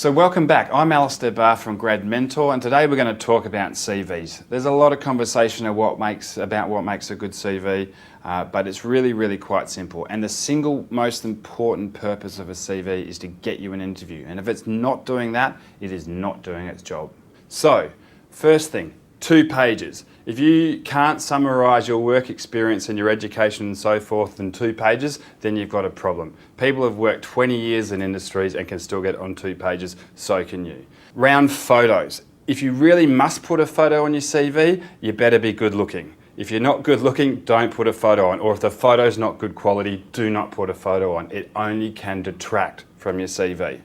So welcome back. I'm Alistair Barr from Grad Mentor, and today we're going to talk about CVs. There's a lot of conversation about what makes a good CV, but it's really quite simple. And the single most important purpose of a CV is to get you an interview. And if it's not doing that, it is not doing its job. So, first thing, 2 pages. If you can't summarise your work experience and your education and so forth in 2 pages, then you've got a problem. People have worked 20 years in industries and can still get on 2 pages, so can you. Round photos. If you really must put a photo on your CV, you better be good looking. If you're not good looking, don't put a photo on. Or if the photo's not good quality, do not put a photo on. It only can detract from your CV.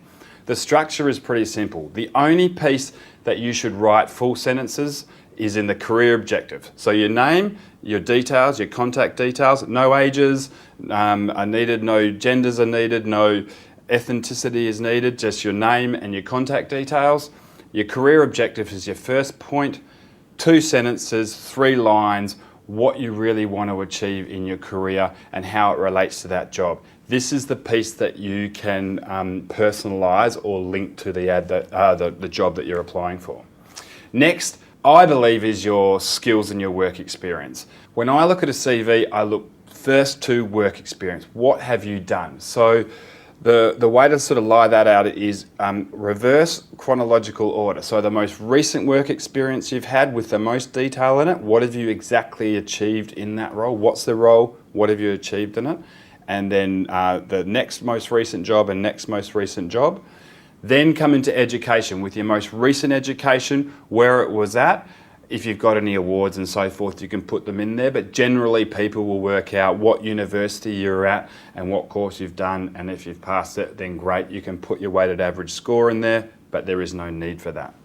The structure is pretty simple. The only piece that you should write full sentences is in the career objective. So your name, your details, your contact details, no ages are needed, no genders are needed, no ethnicity is needed, just your name and your contact details. Your career objective is your first point, 2 sentences, 3 lines, what you really want to achieve in your career and how it relates to that job. This is the piece that you can personalise or link to the ad the job that you're applying for. Next, I believe is your skills and your work experience. When I look at a CV, I look first to work experience. What have you done? So the way to sort of lie that out is reverse chronological order. So the most recent work experience you've had with the most detail in it, what have you exactly achieved in that role? What's the role? What have you achieved in it? And then the next most recent job and next most recent job. Then come into education with your most recent education, where it was at. If you've got any awards and so forth, you can put them in there, but generally people will work out what university you're at and what course you've done, and if you've passed it, then great, you can put your weighted average score in there, but there is no need for that.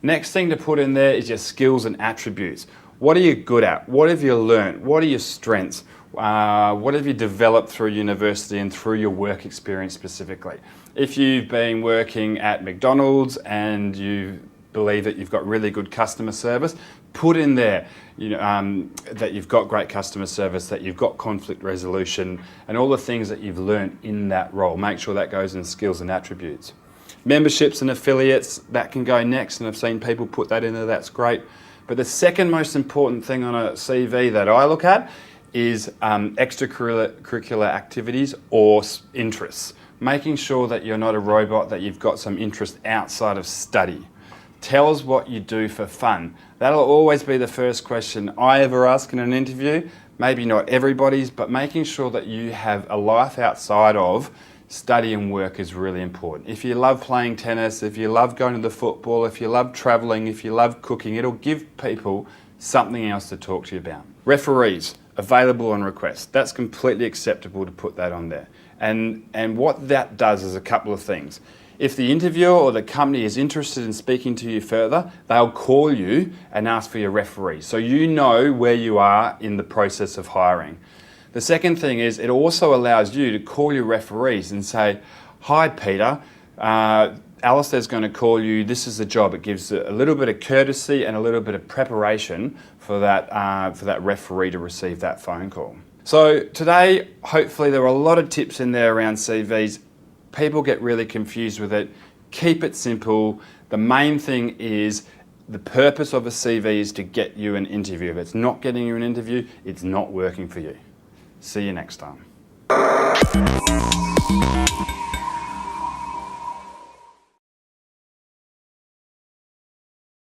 Next thing to put in there is your skills and attributes. What are you good at? What have you learnt? What are your strengths? What have you developed through university and through your work experience specifically? If you've been working at McDonald's and you believe that you've got really good customer service, put in there that you've got great customer service, that you've got conflict resolution, and all the things that you've learnt in that role. Make sure that goes in skills and attributes. Memberships and affiliates, that can go next, and I've seen people put that in there, that's great. But the second most important thing on a CV that I look at is extracurricular activities or interests. Making sure that you're not a robot, that you've got some interest outside of study. Tell us what you do for fun. That'll always be the first question I ever ask in an interview. Maybe not everybody's, but making sure that you have a life outside of study and work is really important. If you love playing tennis, if you love going to the football, if you love travelling, if you love cooking, it'll give people something else to talk to you about. Referees, available on request. That's completely acceptable to put that on there. And what that does is a couple of things. If the interviewer or the company is interested in speaking to you further, they'll call you and ask for your referee. So you know where you are in the process of hiring. The second thing is it also allows you to call your referees and say, "Hi Peter, Alistair's going to call you, this is the job." It gives a little bit of courtesy and a little bit of preparation for that referee to receive that phone call. So today, hopefully there were a lot of tips in there around CVs. People get really confused with it. Keep it simple. The main thing is the purpose of a CV is to get you an interview. If it's not getting you an interview, it's not working for you. See you next time.